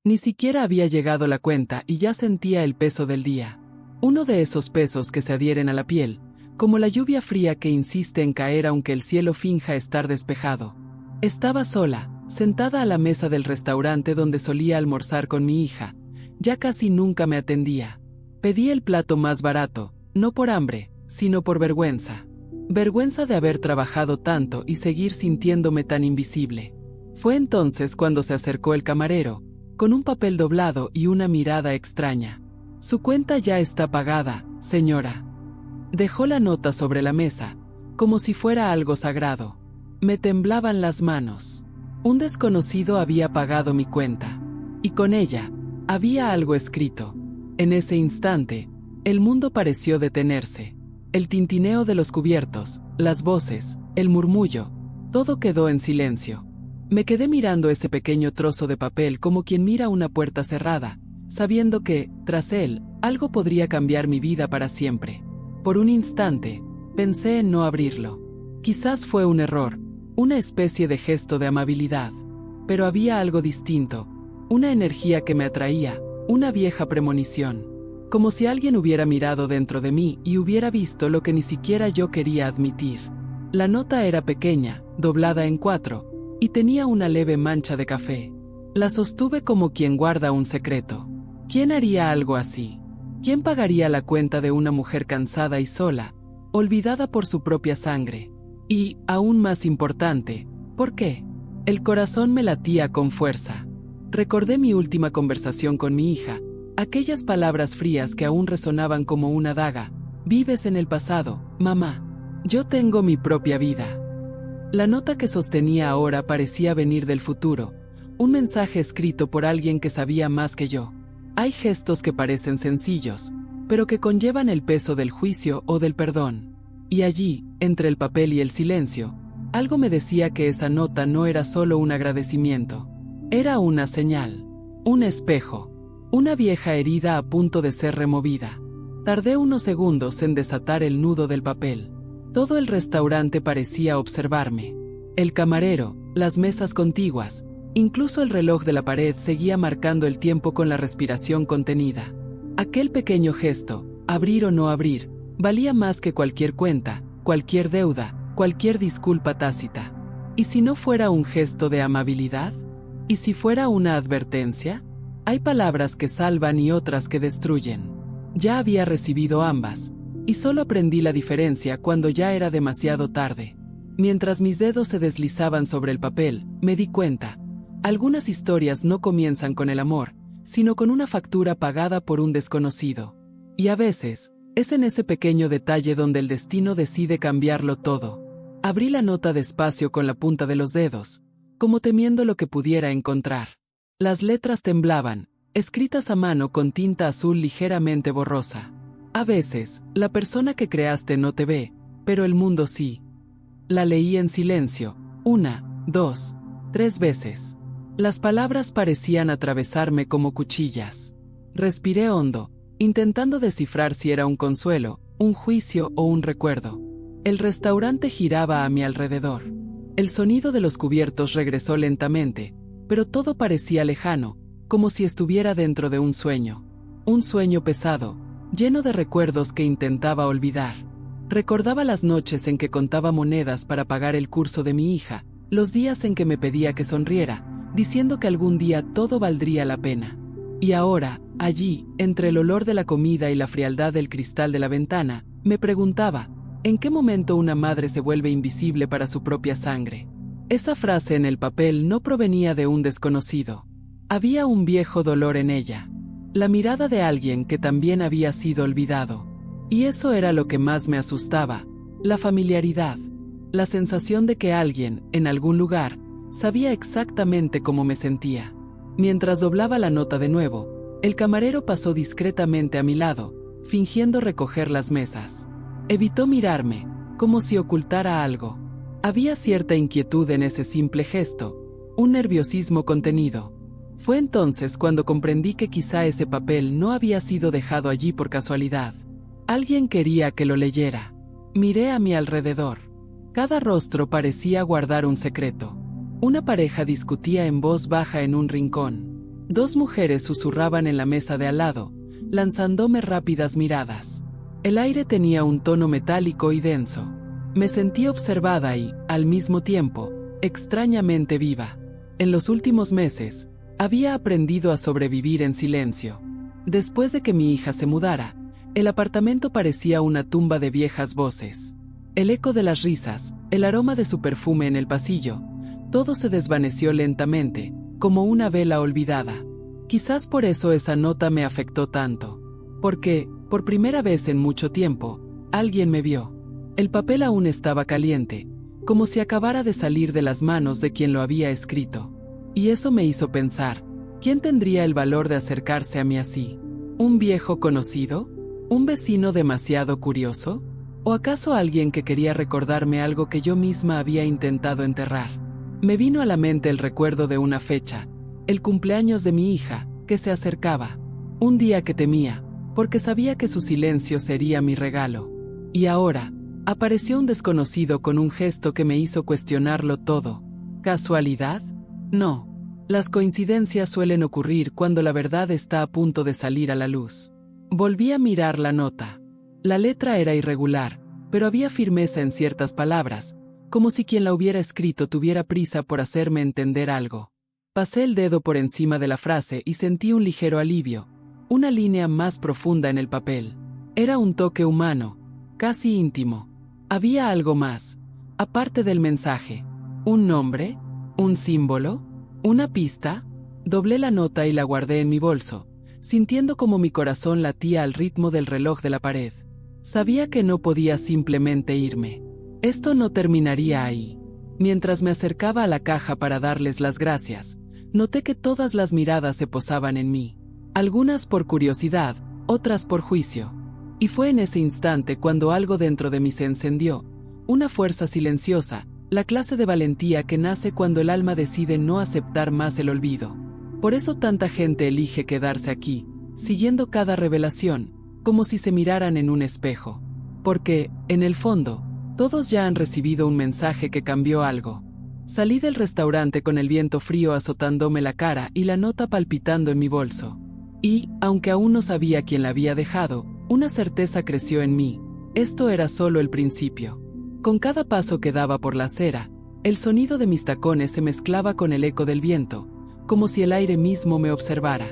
Ni siquiera había llegado la cuenta y ya sentía el peso del día. Uno de esos pesos que se adhieren a la piel, como la lluvia fría que insiste en caer aunque el cielo finja estar despejado. Estaba sola, sentada a la mesa del restaurante donde solía almorzar con mi hija. Ya casi nunca me atendía. Pedí el plato más barato, no por hambre, sino por vergüenza. Vergüenza de haber trabajado tanto y seguir sintiéndome tan invisible. Fue entonces cuando se acercó el camarero, con un papel doblado y una mirada extraña. Su cuenta ya está pagada, señora. Dejó la nota sobre la mesa, como si fuera algo sagrado. Me temblaban las manos. Un desconocido había pagado mi cuenta. Y con ella, había algo escrito. En ese instante, el mundo pareció detenerse. El tintineo de los cubiertos, las voces, el murmullo, todo quedó en silencio. Me quedé mirando ese pequeño trozo de papel como quien mira una puerta cerrada, sabiendo que, tras él, algo podría cambiar mi vida para siempre. Por un instante, pensé en no abrirlo. Quizás fue un error, una especie de gesto de amabilidad. Pero había algo distinto, una energía que me atraía, una vieja premonición. Como si alguien hubiera mirado dentro de mí y hubiera visto lo que ni siquiera yo quería admitir. La nota era pequeña, doblada en 4, y tenía una leve mancha de café. La sostuve como quien guarda un secreto. ¿Quién haría algo así? ¿Quién pagaría la cuenta de una mujer cansada y sola, olvidada por su propia sangre? Y, aún más importante, ¿por qué? El corazón me latía con fuerza. Recordé mi última conversación con mi hija, aquellas palabras frías que aún resonaban como una daga. Vives en el pasado, mamá. Yo tengo mi propia vida. La nota que sostenía ahora parecía venir del futuro, un mensaje escrito por alguien que sabía más que yo. Hay gestos que parecen sencillos, pero que conllevan el peso del juicio o del perdón. Y allí, entre el papel y el silencio, algo me decía que esa nota no era solo un agradecimiento. Era una señal, un espejo, una vieja herida a punto de ser removida. Tardé unos segundos en desatar el nudo del papel. Todo el restaurante parecía observarme. El camarero, las mesas contiguas, incluso el reloj de la pared seguía marcando el tiempo con la respiración contenida. Aquel pequeño gesto, abrir o no abrir, valía más que cualquier cuenta, cualquier deuda, cualquier disculpa tácita. ¿Y si no fuera un gesto de amabilidad? ¿Y si fuera una advertencia? Hay palabras que salvan y otras que destruyen. Ya había recibido ambas, y solo aprendí la diferencia cuando ya era demasiado tarde. Mientras mis dedos se deslizaban sobre el papel, me di cuenta. Algunas historias no comienzan con el amor, sino con una factura pagada por un desconocido. Y a veces, es en ese pequeño detalle donde el destino decide cambiarlo todo. Abrí la nota despacio con la punta de los dedos, como temiendo lo que pudiera encontrar. Las letras temblaban, escritas a mano con tinta azul ligeramente borrosa. A veces, la persona que creaste no te ve, pero el mundo sí. La leí en silencio, 1, 2, 3 veces. Las palabras parecían atravesarme como cuchillas. Respiré hondo, intentando descifrar si era un consuelo, un juicio o un recuerdo. El restaurante giraba a mi alrededor. El sonido de los cubiertos regresó lentamente, pero todo parecía lejano, como si estuviera dentro de un sueño pesado, lleno de recuerdos que intentaba olvidar. Recordaba las noches en que contaba monedas para pagar el curso de mi hija, los días en que me pedía que sonriera, diciendo que algún día todo valdría la pena. Y ahora, allí, entre el olor de la comida y la frialdad del cristal de la ventana, me preguntaba, ¿en qué momento una madre se vuelve invisible para su propia sangre? Esa frase en el papel no provenía de un desconocido. Había un viejo dolor en ella. La mirada de alguien que también había sido olvidado. Y eso era lo que más me asustaba, la familiaridad, la sensación de que alguien, en algún lugar, sabía exactamente cómo me sentía. Mientras doblaba la nota de nuevo, el camarero pasó discretamente a mi lado, fingiendo recoger las mesas. Evitó mirarme, como si ocultara algo. Había cierta inquietud en ese simple gesto, un nerviosismo contenido. Fue entonces cuando comprendí que quizá ese papel no había sido dejado allí por casualidad. Alguien quería que lo leyera. Miré a mi alrededor. Cada rostro parecía guardar un secreto. Una pareja discutía en voz baja en un rincón. Dos mujeres susurraban en la mesa de al lado, lanzándome rápidas miradas. El aire tenía un tono metálico y denso. Me sentí observada y, al mismo tiempo, extrañamente viva. En los últimos meses, había aprendido a sobrevivir en silencio. Después de que mi hija se mudara, el apartamento parecía una tumba de viejas voces. El eco de las risas, el aroma de su perfume en el pasillo, todo se desvaneció lentamente, como una vela olvidada. Quizás por eso esa nota me afectó tanto. Porque, por primera vez en mucho tiempo, alguien me vio. El papel aún estaba caliente, como si acabara de salir de las manos de quien lo había escrito. Y eso me hizo pensar, ¿quién tendría el valor de acercarse a mí así? ¿Un viejo conocido? ¿Un vecino demasiado curioso? ¿O acaso alguien que quería recordarme algo que yo misma había intentado enterrar? Me vino a la mente el recuerdo de una fecha, el cumpleaños de mi hija, que se acercaba. Un día que temía, porque sabía que su silencio sería mi regalo. Y ahora, apareció un desconocido con un gesto que me hizo cuestionarlo todo. ¿Casualidad? No. Las coincidencias suelen ocurrir cuando la verdad está a punto de salir a la luz. Volví a mirar la nota. La letra era irregular, pero había firmeza en ciertas palabras, como si quien la hubiera escrito tuviera prisa por hacerme entender algo. Pasé el dedo por encima de la frase y sentí un ligero alivio, una línea más profunda en el papel. Era un toque humano, casi íntimo. Había algo más, aparte del mensaje. ¿Un nombre? ¿Un símbolo? ¿Una pista? Doblé la nota y la guardé en mi bolso, sintiendo como mi corazón latía al ritmo del reloj de la pared. Sabía que no podía simplemente irme. Esto no terminaría ahí. Mientras me acercaba a la caja para darles las gracias, noté que todas las miradas se posaban en mí. Algunas por curiosidad, otras por juicio. Y fue en ese instante cuando algo dentro de mí se encendió, una fuerza silenciosa, la clase de valentía que nace cuando el alma decide no aceptar más el olvido. Por eso tanta gente elige quedarse aquí, siguiendo cada revelación, como si se miraran en un espejo. Porque, en el fondo, todos ya han recibido un mensaje que cambió algo. Salí del restaurante con el viento frío azotándome la cara y la nota palpitando en mi bolso. Y, aunque aún no sabía quién la había dejado, una certeza creció en mí. Esto era solo el principio. Con cada paso que daba por la acera, el sonido de mis tacones se mezclaba con el eco del viento, como si el aire mismo me observara.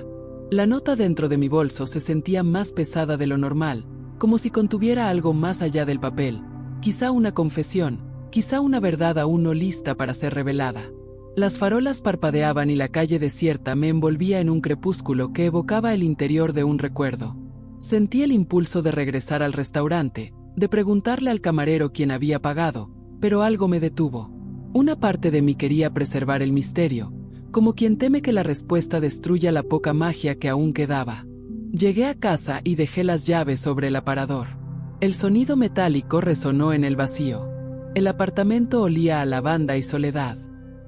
La nota dentro de mi bolso se sentía más pesada de lo normal, como si contuviera algo más allá del papel, quizá una confesión, quizá una verdad aún no lista para ser revelada. Las farolas parpadeaban y la calle desierta me envolvía en un crepúsculo que evocaba el interior de un recuerdo. Sentí el impulso de regresar al restaurante, de preguntarle al camarero quién había pagado, pero algo me detuvo. Una parte de mí quería preservar el misterio, como quien teme que la respuesta destruya la poca magia que aún quedaba. Llegué a casa y dejé las llaves sobre el aparador. El sonido metálico resonó en el vacío. El apartamento olía a lavanda y soledad.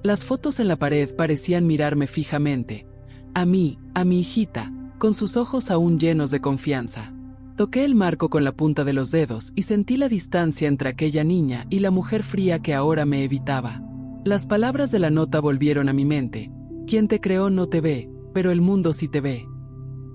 Las fotos en la pared parecían mirarme fijamente. A mí, a mi hijita, con sus ojos aún llenos de confianza. Toqué el marco con la punta de los dedos y sentí la distancia entre aquella niña y la mujer fría que ahora me evitaba. Las palabras de la nota volvieron a mi mente. Quien te creó no te ve, pero el mundo sí te ve.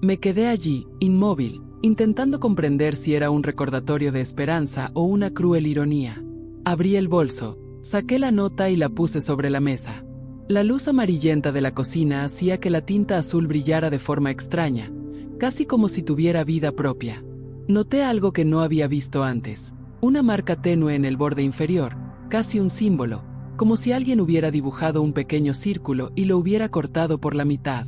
Me quedé allí, inmóvil, intentando comprender si era un recordatorio de esperanza o una cruel ironía. Abrí el bolso, saqué la nota y la puse sobre la mesa. La luz amarillenta de la cocina hacía que la tinta azul brillara de forma extraña, casi como si tuviera vida propia. Noté algo que no había visto antes, una marca tenue en el borde inferior, casi un símbolo, como si alguien hubiera dibujado un pequeño círculo y lo hubiera cortado por la mitad.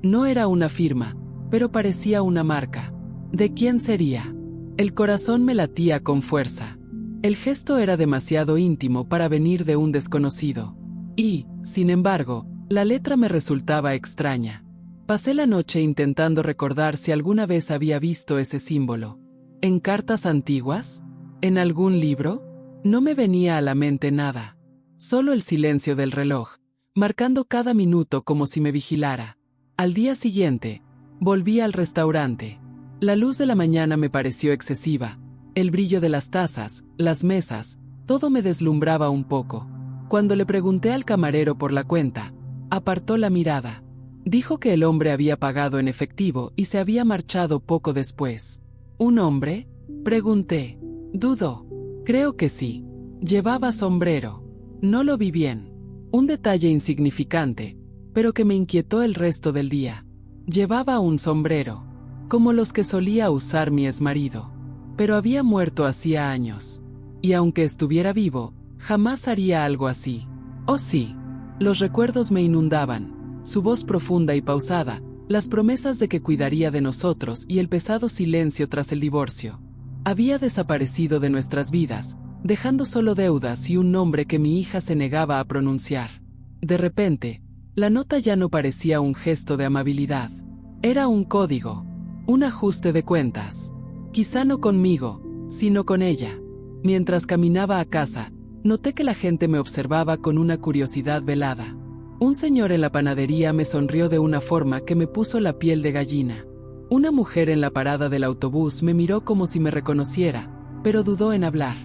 No era una firma, pero parecía una marca. ¿De quién sería? El corazón me latía con fuerza. El gesto era demasiado íntimo para venir de un desconocido. Y, sin embargo, la letra me resultaba extraña. Pasé la noche intentando recordar si alguna vez había visto ese símbolo. ¿En cartas antiguas? ¿En algún libro? No me venía a la mente nada. Solo el silencio del reloj, marcando cada minuto como si me vigilara. Al día siguiente, volví al restaurante. La luz de la mañana me pareció excesiva. El brillo de las tazas, las mesas, todo me deslumbraba un poco. Cuando le pregunté al camarero por la cuenta, apartó la mirada. Dijo que el hombre había pagado en efectivo y se había marchado poco después. ¿Un hombre?, pregunté. Dudó. Creo que sí. Llevaba sombrero. No lo vi bien. Un detalle insignificante, pero que me inquietó el resto del día. Llevaba un sombrero, como los que solía usar mi exmarido. Pero había muerto hacía años. Y aunque estuviera vivo, jamás haría algo así. Oh sí. Los recuerdos me inundaban, su voz profunda y pausada, las promesas de que cuidaría de nosotros y el pesado silencio tras el divorcio. Había desaparecido de nuestras vidas, dejando solo deudas y un nombre que mi hija se negaba a pronunciar. De repente, la nota ya no parecía un gesto de amabilidad. Era un código, un ajuste de cuentas. Quizá no conmigo, sino con ella. Mientras caminaba a casa, noté que la gente me observaba con una curiosidad velada. Un señor en la panadería me sonrió de una forma que me puso la piel de gallina. Una mujer en la parada del autobús me miró como si me reconociera, pero dudó en hablar.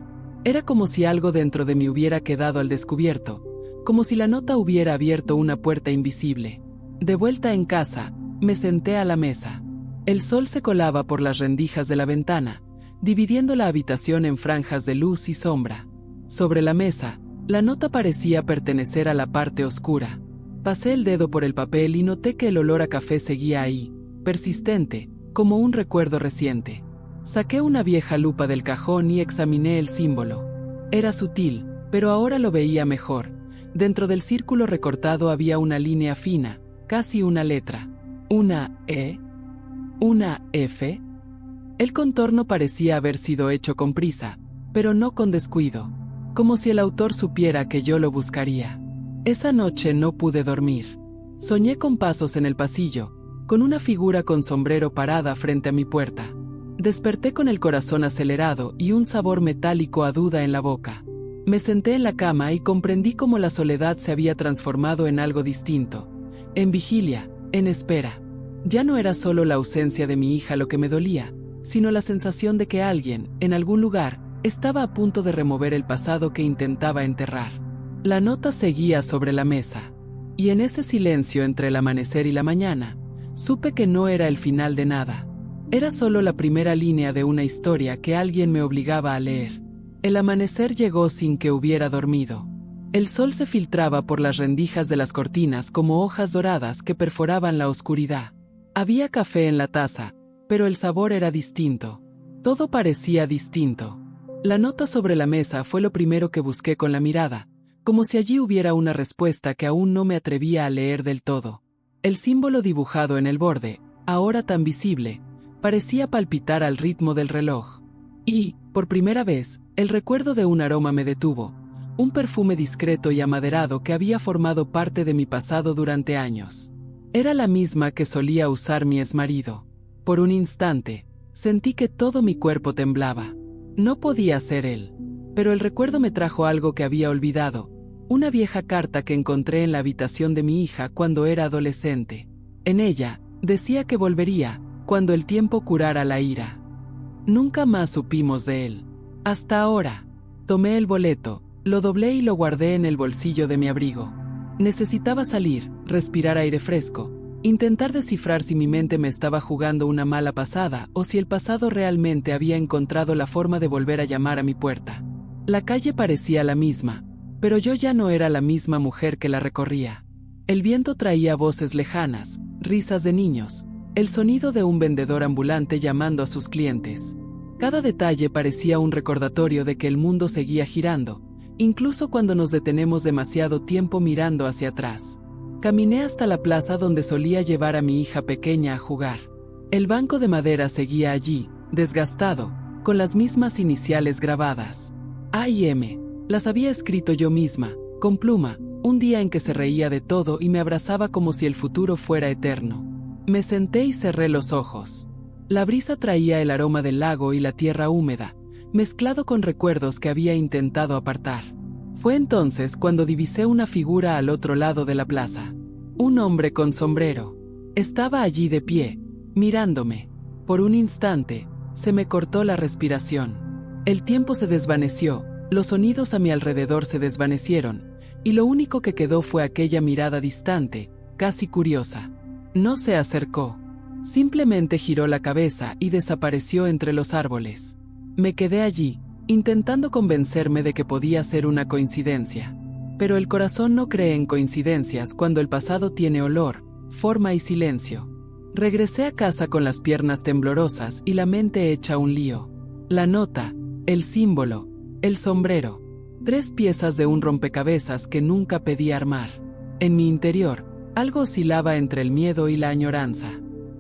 Era como si algo dentro de mí hubiera quedado al descubierto, como si la nota hubiera abierto una puerta invisible. De vuelta en casa, me senté a la mesa. El sol se colaba por las rendijas de la ventana, dividiendo la habitación en franjas de luz y sombra. Sobre la mesa, la nota parecía pertenecer a la parte oscura. Pasé el dedo por el papel y noté que el olor a café seguía ahí, persistente, como un recuerdo reciente. Saqué una vieja lupa del cajón y examiné el símbolo. Era sutil, pero ahora lo veía mejor. Dentro del círculo recortado había una línea fina, casi una letra. ¿Una E? ¿Una F? El contorno parecía haber sido hecho con prisa, pero no con descuido, como si el autor supiera que yo lo buscaría. Esa noche no pude dormir. Soñé con pasos en el pasillo, con una figura con sombrero parada frente a mi puerta. Desperté con el corazón acelerado y un sabor metálico a duda en la boca. Me senté en la cama y comprendí cómo la soledad se había transformado en algo distinto. En vigilia, en espera. Ya no era solo la ausencia de mi hija lo que me dolía, sino la sensación de que alguien, en algún lugar, estaba a punto de remover el pasado que intentaba enterrar. La nota seguía sobre la mesa. Y en ese silencio entre el amanecer y la mañana, supe que no era el final de nada. Era solo la primera línea de una historia que alguien me obligaba a leer. El amanecer llegó sin que hubiera dormido. El sol se filtraba por las rendijas de las cortinas como hojas doradas que perforaban la oscuridad. Había café en la taza, pero el sabor era distinto. Todo parecía distinto. La nota sobre la mesa fue lo primero que busqué con la mirada, como si allí hubiera una respuesta que aún no me atrevía a leer del todo. El símbolo dibujado en el borde, ahora tan visible, parecía palpitar al ritmo del reloj. Y, por primera vez, el recuerdo de un aroma me detuvo, un perfume discreto y amaderado que había formado parte de mi pasado durante años. Era la misma que solía usar mi exmarido. Por un instante, sentí que todo mi cuerpo temblaba. No podía ser él. Pero el recuerdo me trajo algo que había olvidado, una vieja carta que encontré en la habitación de mi hija cuando era adolescente. En ella, decía que volvería, cuando el tiempo curara la ira. Nunca más supimos de él. Hasta ahora. Tomé el boleto, lo doblé y lo guardé en el bolsillo de mi abrigo. Necesitaba salir, respirar aire fresco, intentar descifrar si mi mente me estaba jugando una mala pasada o si el pasado realmente había encontrado la forma de volver a llamar a mi puerta. La calle parecía la misma, pero yo ya no era la misma mujer que la recorría. El viento traía voces lejanas, risas de niños, el sonido de un vendedor ambulante llamando a sus clientes. Cada detalle parecía un recordatorio de que el mundo seguía girando, incluso cuando nos detenemos demasiado tiempo mirando hacia atrás. Caminé hasta la plaza donde solía llevar a mi hija pequeña a jugar. El banco de madera seguía allí, desgastado, con las mismas iniciales grabadas. A y M. Las había escrito yo misma, con pluma, un día en que se reía de todo y me abrazaba como si el futuro fuera eterno. Me senté y cerré los ojos. La brisa traía el aroma del lago y la tierra húmeda, mezclado con recuerdos que había intentado apartar. Fue entonces cuando divisé una figura al otro lado de la plaza. Un hombre con sombrero. Estaba allí de pie, mirándome. Por un instante, se me cortó la respiración. El tiempo se desvaneció, los sonidos a mi alrededor se desvanecieron, y lo único que quedó fue aquella mirada distante, casi curiosa. No se acercó. Simplemente giró la cabeza y desapareció entre los árboles. Me quedé allí, intentando convencerme de que podía ser una coincidencia. Pero el corazón no cree en coincidencias cuando el pasado tiene olor, forma y silencio. Regresé a casa con las piernas temblorosas y la mente hecha un lío. La nota, el símbolo, el sombrero. 3 piezas de un rompecabezas que nunca pedí armar. En mi interior, algo oscilaba entre el miedo y la añoranza.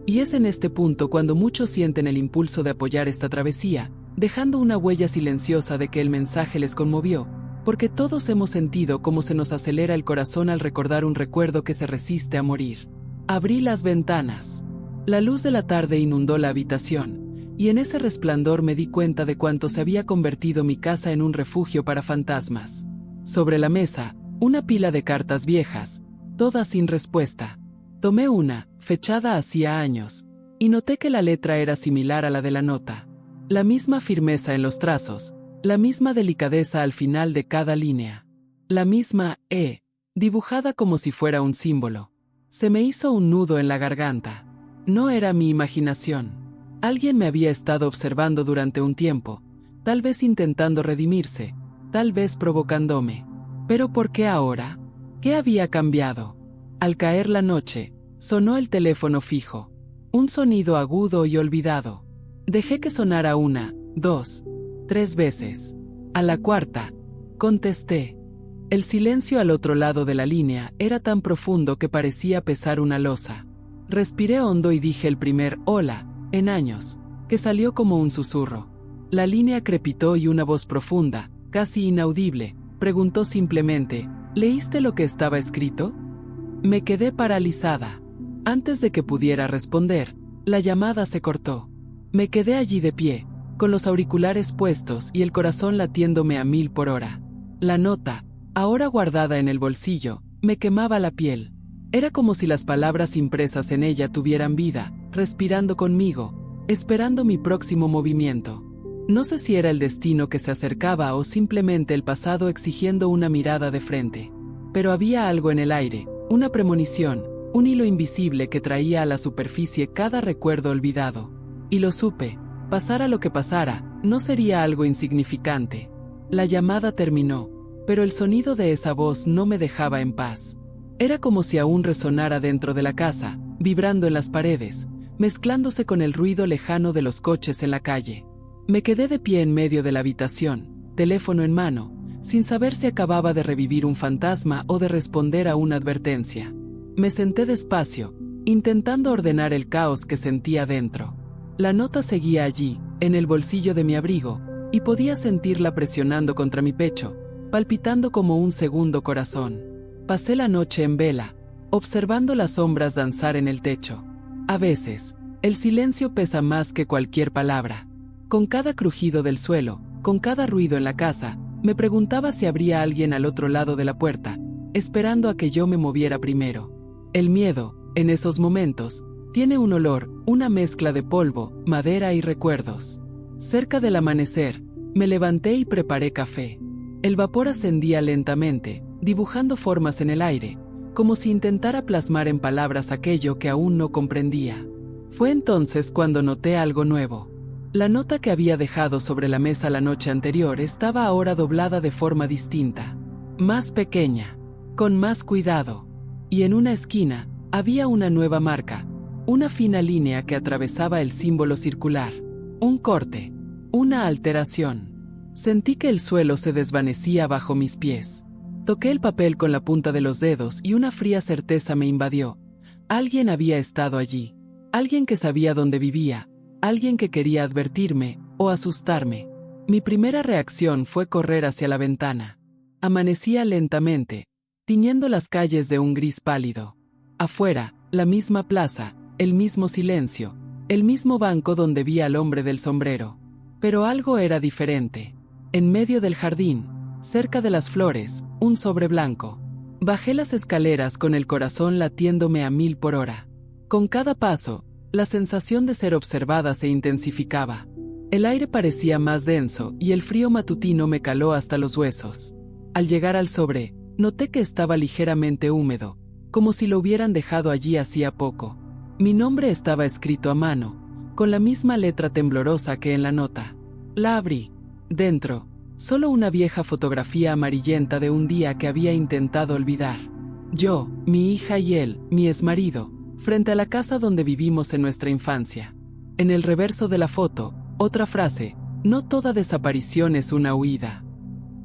Y es en este punto cuando muchos sienten el impulso de apoyar esta travesía, dejando una huella silenciosa de que el mensaje les conmovió, porque todos hemos sentido cómo se nos acelera el corazón al recordar un recuerdo que se resiste a morir. Abrí las ventanas. La luz de la tarde inundó la habitación, y en ese resplandor me di cuenta de cuánto se había convertido mi casa en un refugio para fantasmas. Sobre la mesa, una pila de cartas viejas, todas sin respuesta. Tomé una, fechada hacía años, y noté que la letra era similar a la de la nota. La misma firmeza en los trazos, la misma delicadeza al final de cada línea. La misma E, dibujada como si fuera un símbolo. Se me hizo un nudo en la garganta. No era mi imaginación. Alguien me había estado observando durante un tiempo, tal vez intentando redimirse, tal vez provocándome. ¿Pero por qué ahora? ¿Qué había cambiado? Al caer la noche, sonó el teléfono fijo. Un sonido agudo y olvidado. Dejé que sonara 1, 2, 3 veces. A la cuarta, contesté. El silencio al otro lado de la línea era tan profundo que parecía pesar una losa. Respiré hondo y dije el primer hola, en años, que salió como un susurro. La línea crepitó y una voz profunda, casi inaudible, preguntó simplemente, ¿leíste lo que estaba escrito? Me quedé paralizada. Antes de que pudiera responder, la llamada se cortó. Me quedé allí de pie, con los auriculares puestos y el corazón latiéndome a 1000 por hora. La nota, ahora guardada en el bolsillo, me quemaba la piel. Era como si las palabras impresas en ella tuvieran vida, respirando conmigo, esperando mi próximo movimiento. No sé si era el destino que se acercaba o simplemente el pasado exigiendo una mirada de frente. Pero había algo en el aire, una premonición, un hilo invisible que traía a la superficie cada recuerdo olvidado. Y lo supe, pasara lo que pasara, no sería algo insignificante. La llamada terminó, pero el sonido de esa voz no me dejaba en paz. Era como si aún resonara dentro de la casa, vibrando en las paredes, mezclándose con el ruido lejano de los coches en la calle. Me quedé de pie en medio de la habitación, teléfono en mano, sin saber si acababa de revivir un fantasma o de responder a una advertencia. Me senté despacio, intentando ordenar el caos que sentía dentro. La nota seguía allí, en el bolsillo de mi abrigo, y podía sentirla presionando contra mi pecho, palpitando como un segundo corazón. Pasé la noche en vela, observando las sombras danzar en el techo. A veces, el silencio pesa más que cualquier palabra. Con cada crujido del suelo, con cada ruido en la casa, me preguntaba si habría alguien al otro lado de la puerta, esperando a que yo me moviera primero. El miedo, en esos momentos, tiene un olor, una mezcla de polvo, madera y recuerdos. Cerca del amanecer, me levanté y preparé café. El vapor ascendía lentamente, dibujando formas en el aire, como si intentara plasmar en palabras aquello que aún no comprendía. Fue entonces cuando noté algo nuevo. La nota que había dejado sobre la mesa la noche anterior estaba ahora doblada de forma distinta, más pequeña, con más cuidado. Y en una esquina, había una nueva marca, una fina línea que atravesaba el símbolo circular. Un corte, una alteración. Sentí que el suelo se desvanecía bajo mis pies. Toqué el papel con la punta de los dedos y una fría certeza me invadió. Alguien había estado allí. Alguien que sabía dónde vivía. Alguien que quería advertirme o asustarme. Mi primera reacción fue correr hacia la ventana. Amanecía lentamente, tiñendo las calles de un gris pálido. Afuera, la misma plaza, el mismo silencio, el mismo banco donde vi al hombre del sombrero. Pero algo era diferente. En medio del jardín, cerca de las flores, un sobre blanco. Bajé las escaleras con el corazón latiéndome a 1000 por hora. Con cada paso, la sensación de ser observada se intensificaba. El aire parecía más denso y el frío matutino me caló hasta los huesos. Al llegar al sobre, noté que estaba ligeramente húmedo, como si lo hubieran dejado allí hacía poco. Mi nombre estaba escrito a mano, con la misma letra temblorosa que en la nota. La abrí. Dentro, solo una vieja fotografía amarillenta de un día que había intentado olvidar. Yo, mi hija y él, mi exmarido, frente a la casa donde vivimos en nuestra infancia. En el reverso de la foto, otra frase: no toda desaparición es una huida.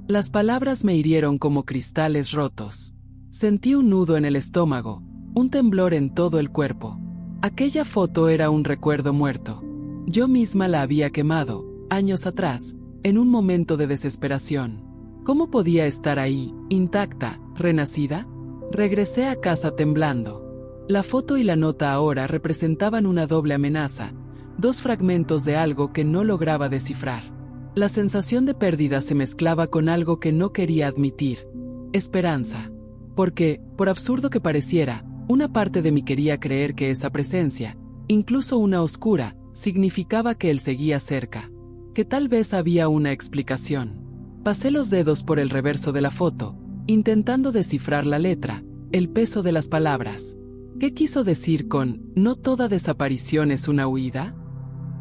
Las palabras me hirieron como cristales rotos. Sentí un nudo en el estómago, un temblor en todo el cuerpo. Aquella foto era un recuerdo muerto. Yo misma la había quemado, años atrás, en un momento de desesperación. ¿Cómo podía estar ahí, intacta, renacida? Regresé a casa temblando. La foto y la nota ahora representaban una doble amenaza, dos fragmentos de algo que no lograba descifrar. La sensación de pérdida se mezclaba con algo que no quería admitir: esperanza. Porque, por absurdo que pareciera, una parte de mí quería creer que esa presencia, incluso una oscura, significaba que él seguía cerca, que tal vez había una explicación. Pasé los dedos por el reverso de la foto, intentando descifrar la letra, el peso de las palabras. ¿Qué quiso decir con "no toda desaparición es una huida"?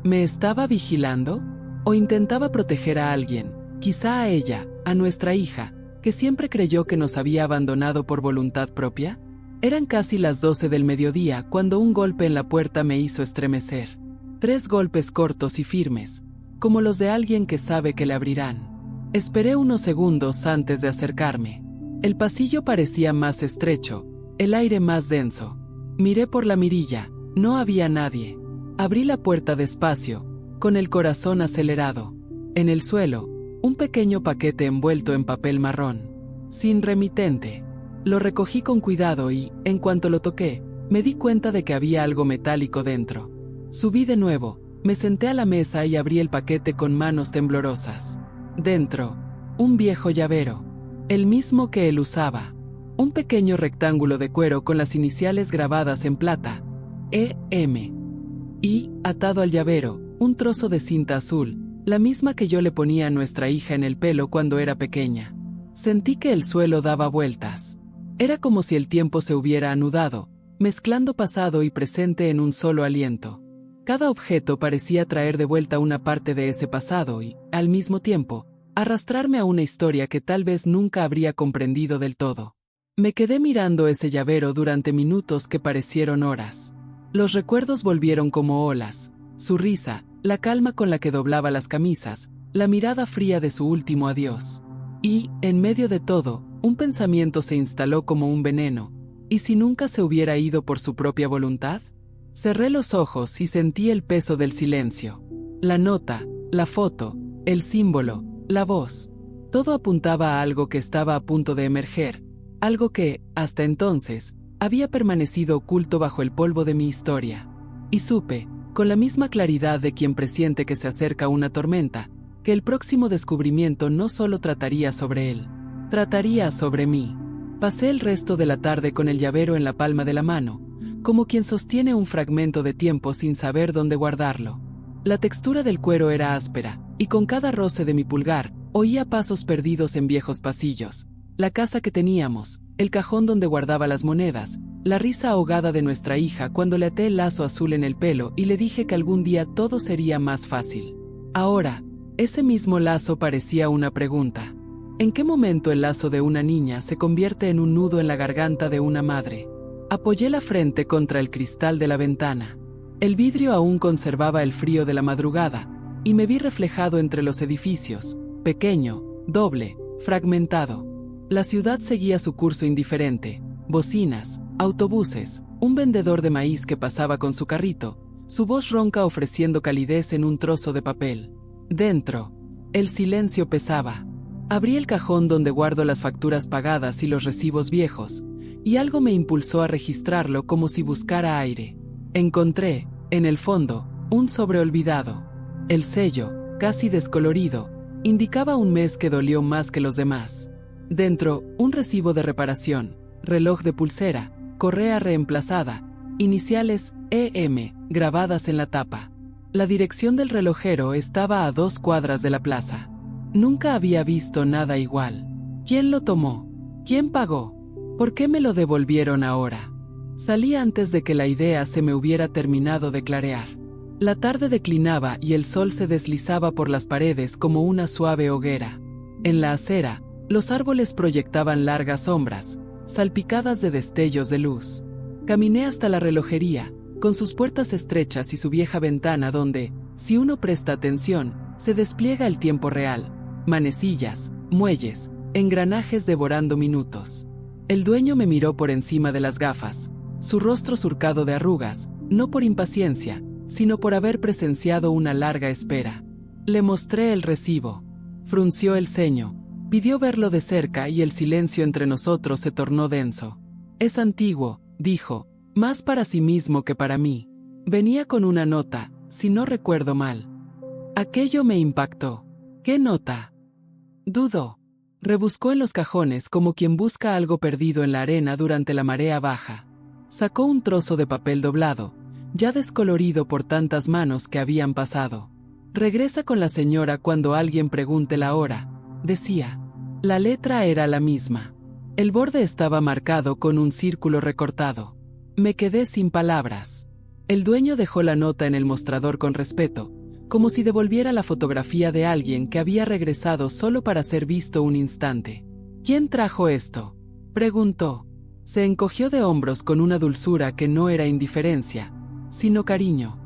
¿Me estaba vigilando? ¿O intentaba proteger a alguien, quizá a ella, a nuestra hija, que siempre creyó que nos había abandonado por voluntad propia? Eran casi las 12 del mediodía cuando un golpe en la puerta me hizo estremecer. 3 golpes cortos y firmes, como los de alguien que sabe que le abrirán. Esperé unos segundos antes de acercarme. El pasillo parecía más estrecho, el aire más denso. Miré por la mirilla, no había nadie. Abrí la puerta despacio, con el corazón acelerado. En el suelo, un pequeño paquete envuelto en papel marrón, sin remitente. Lo recogí con cuidado y, en cuanto lo toqué, me di cuenta de que había algo metálico dentro. Subí de nuevo, me senté a la mesa y abrí el paquete con manos temblorosas. Dentro, un viejo llavero, el mismo que él usaba. Un pequeño rectángulo de cuero con las iniciales grabadas en plata, E.M. Y, atado al llavero, un trozo de cinta azul, la misma que yo le ponía a nuestra hija en el pelo cuando era pequeña. Sentí que el suelo daba vueltas. Era como si el tiempo se hubiera anudado, mezclando pasado y presente en un solo aliento. Cada objeto parecía traer de vuelta una parte de ese pasado y, al mismo tiempo, arrastrarme a una historia que tal vez nunca habría comprendido del todo. Me quedé mirando ese llavero durante minutos que parecieron horas. Los recuerdos volvieron como olas: su risa, la calma con la que doblaba las camisas, la mirada fría de su último adiós. Y, en medio de todo, un pensamiento se instaló como un veneno: ¿y si nunca se hubiera ido por su propia voluntad? Cerré los ojos y sentí el peso del silencio. La nota, la foto, el símbolo, la voz. Todo apuntaba a algo que estaba a punto de emerger, algo que, hasta entonces, había permanecido oculto bajo el polvo de mi historia. Y supe, con la misma claridad de quien presiente que se acerca una tormenta, que el próximo descubrimiento no solo trataría sobre él, trataría sobre mí. Pasé el resto de la tarde con el llavero en la palma de la mano, como quien sostiene un fragmento de tiempo sin saber dónde guardarlo. La textura del cuero era áspera, y con cada roce de mi pulgar, oía pasos perdidos en viejos pasillos. La casa que teníamos, el cajón donde guardaba las monedas, la risa ahogada de nuestra hija cuando le até el lazo azul en el pelo y le dije que algún día todo sería más fácil. Ahora, ese mismo lazo parecía una pregunta. ¿En qué momento el lazo de una niña se convierte en un nudo en la garganta de una madre? Apoyé la frente contra el cristal de la ventana. El vidrio aún conservaba el frío de la madrugada, y me vi reflejado entre los edificios, pequeño, doble, fragmentado. La ciudad seguía su curso indiferente: bocinas, autobuses, un vendedor de maíz que pasaba con su carrito, su voz ronca ofreciendo calidez en un trozo de papel. Dentro, el silencio pesaba. Abrí el cajón donde guardo las facturas pagadas y los recibos viejos, y algo me impulsó a registrarlo como si buscara aire. Encontré, en el fondo, un sobre olvidado. El sello, casi descolorido, indicaba un mes que dolió más que los demás. Dentro, un recibo de reparación, reloj de pulsera, correa reemplazada, iniciales EM, grabadas en la tapa. La dirección del relojero estaba a 2 cuadras de la plaza. Nunca había visto nada igual. ¿Quién lo tomó? ¿Quién pagó? ¿Por qué me lo devolvieron ahora? Salí antes de que la idea se me hubiera terminado de clarear. La tarde declinaba y el sol se deslizaba por las paredes como una suave hoguera. En la acera, los árboles proyectaban largas sombras, salpicadas de destellos de luz. Caminé hasta la relojería, con sus puertas estrechas y su vieja ventana donde, si uno presta atención, se despliega el tiempo real. Manecillas, muelles, engranajes devorando minutos. El dueño me miró por encima de las gafas, su rostro surcado de arrugas, no por impaciencia, sino por haber presenciado una larga espera. Le mostré el recibo. Frunció el ceño, pidió verlo de cerca y el silencio entre nosotros se tornó denso. Es antiguo, dijo, más para sí mismo que para mí. Venía con una nota, si no recuerdo mal. Aquello me impactó. ¿Qué nota? Dudó. Rebuscó en los cajones como quien busca algo perdido en la arena durante la marea baja. Sacó un trozo de papel doblado, ya descolorido por tantas manos que habían pasado. Regresa con la señora cuando alguien pregunte la hora, decía. La letra era la misma. El borde estaba marcado con un círculo recortado. Me quedé sin palabras. El dueño dejó la nota en el mostrador con respeto, como si devolviera la fotografía de alguien que había regresado solo para ser visto un instante. ¿Quién trajo esto?, preguntó. Se encogió de hombros con una dulzura que no era indiferencia, sino cariño.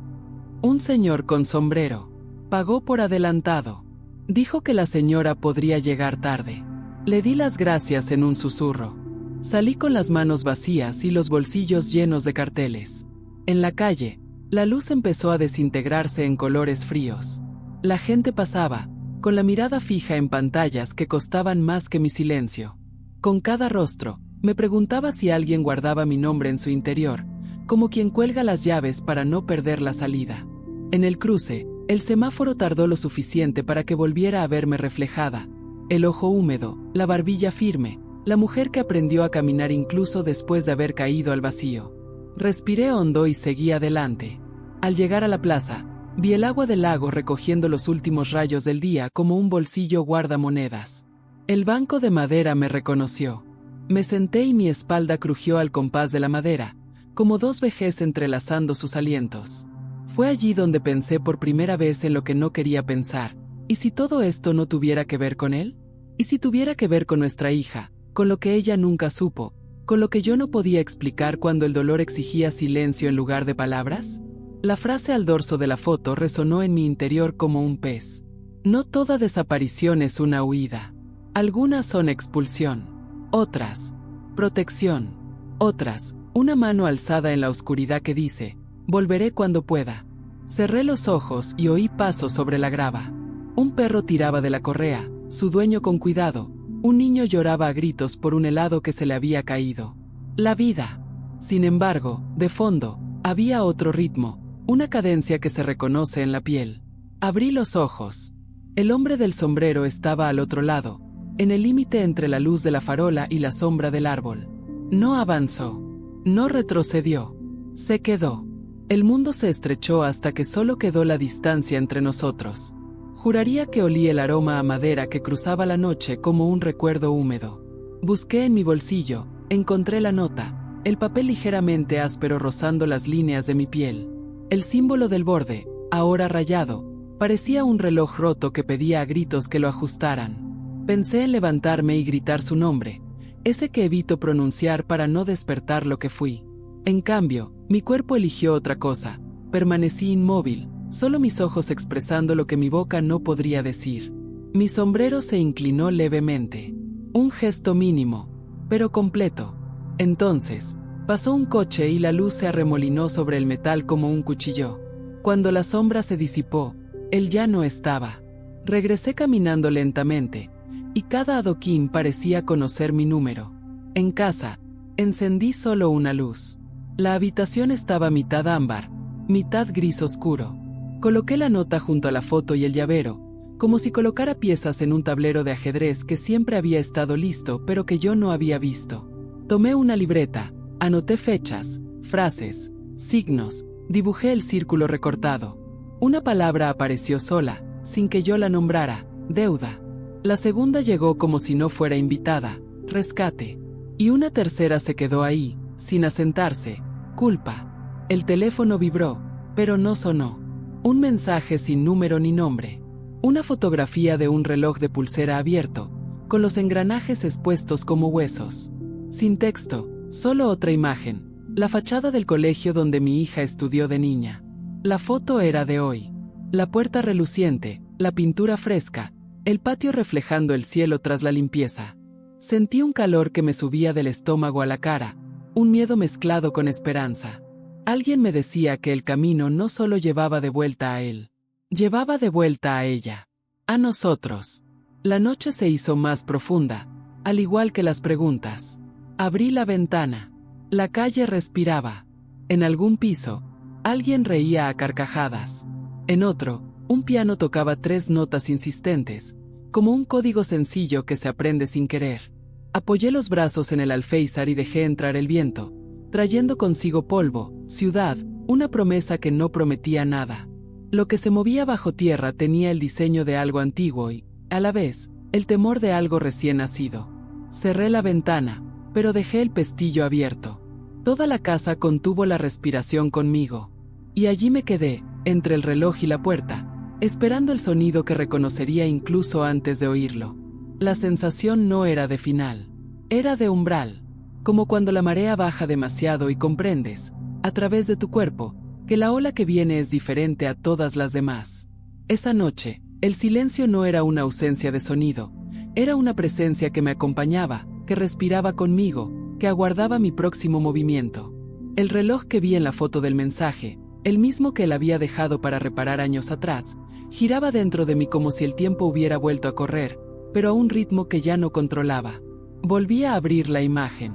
Un señor con sombrero. Pagó por adelantado. Dijo que la señora podría llegar tarde. Le di las gracias en un susurro. Salí con las manos vacías y los bolsillos llenos de carteles. En la calle, la luz empezó a desintegrarse en colores fríos. La gente pasaba, con la mirada fija en pantallas que costaban más que mi silencio. Con cada rostro, me preguntaba si alguien guardaba mi nombre en su interior, como quien cuelga las llaves para no perder la salida. En el cruce, el semáforo tardó lo suficiente para que volviera a verme reflejada. El ojo húmedo, la barbilla firme, la mujer que aprendió a caminar incluso después de haber caído al vacío. Respiré hondo y seguí adelante. Al llegar a la plaza, vi el agua del lago recogiendo los últimos rayos del día como un bolsillo guardamonedas. El banco de madera me reconoció. Me senté y mi espalda crujió al compás de la madera, como dos vejez entrelazando sus alientos. Fue allí donde pensé por primera vez en lo que no quería pensar. ¿Y si todo esto no tuviera que ver con él? ¿Y si tuviera que ver con nuestra hija, con lo que ella nunca supo, con lo que yo no podía explicar cuando el dolor exigía silencio en lugar de palabras? La frase al dorso de la foto resonó en mi interior como un pez. No toda desaparición es una huida. Algunas son expulsión. Otras, protección. Otras, una mano alzada en la oscuridad que dice, volveré cuando pueda. Cerré los ojos y oí pasos sobre la grava. Un perro tiraba de la correa, su dueño con cuidado. Un niño lloraba a gritos por un helado que se le había caído. La vida. Sin embargo, de fondo, había otro ritmo, una cadencia que se reconoce en la piel. Abrí los ojos. El hombre del sombrero estaba al otro lado, en el límite entre la luz de la farola y la sombra del árbol. No avanzó. No retrocedió. Se quedó. El mundo se estrechó hasta que solo quedó la distancia entre nosotros. Juraría que olí el aroma a madera que cruzaba la noche como un recuerdo húmedo. Busqué en mi bolsillo, encontré la nota, el papel ligeramente áspero rozando las líneas de mi piel. El símbolo del borde, ahora rayado, parecía un reloj roto que pedía a gritos que lo ajustaran. Pensé en levantarme y gritar su nombre, ese que evito pronunciar para no despertar lo que fui. En cambio, mi cuerpo eligió otra cosa. Permanecí inmóvil, solo mis ojos expresando lo que mi boca no podría decir. Mi sombrero se inclinó levemente. Un gesto mínimo, pero completo. Entonces, pasó un coche y la luz se arremolinó sobre el metal como un cuchillo. Cuando la sombra se disipó, él ya no estaba. Regresé caminando lentamente, y cada adoquín parecía conocer mi número. En casa, encendí solo una luz. La habitación estaba mitad ámbar, mitad gris oscuro. Coloqué la nota junto a la foto y el llavero, como si colocara piezas en un tablero de ajedrez que siempre había estado listo pero que yo no había visto. Tomé una libreta, anoté fechas, frases, signos, dibujé el círculo recortado. Una palabra apareció sola, sin que yo la nombrara, deuda. La segunda llegó como si no fuera invitada, rescate. Y una tercera se quedó ahí, sin asentarse. Culpa. El teléfono vibró, pero no sonó. Un mensaje sin número ni nombre. Una fotografía de un reloj de pulsera abierto, con los engranajes expuestos como huesos. Sin texto, solo otra imagen. La fachada del colegio donde mi hija estudió de niña. La foto era de hoy. La puerta reluciente, la pintura fresca, el patio reflejando el cielo tras la limpieza. Sentí un calor que me subía del estómago a la cara, un miedo mezclado con esperanza. Alguien me decía que el camino no solo llevaba de vuelta a él, llevaba de vuelta a ella, a nosotros. La noche se hizo más profunda, al igual que las preguntas. Abrí la ventana. La calle respiraba. En algún piso, alguien reía a carcajadas. En otro, un piano tocaba 3 notas insistentes, como un código sencillo que se aprende sin querer. Apoyé los brazos en el alféizar y dejé entrar el viento, trayendo consigo polvo, ciudad, una promesa que no prometía nada. Lo que se movía bajo tierra tenía el diseño de algo antiguo y, a la vez, el temor de algo recién nacido. Cerré la ventana, pero dejé el pestillo abierto. Toda la casa contuvo la respiración conmigo. Y allí me quedé, entre el reloj y la puerta, esperando el sonido que reconocería incluso antes de oírlo. La sensación no era de final. Era de umbral. Como cuando la marea baja demasiado y comprendes, a través de tu cuerpo, que la ola que viene es diferente a todas las demás. Esa noche, el silencio no era una ausencia de sonido, era una presencia que me acompañaba, que respiraba conmigo, que aguardaba mi próximo movimiento. El reloj que vi en la foto del mensaje, el mismo que él había dejado para reparar años atrás, giraba dentro de mí como si el tiempo hubiera vuelto a correr, pero a un ritmo que ya no controlaba. Volví a abrir la imagen.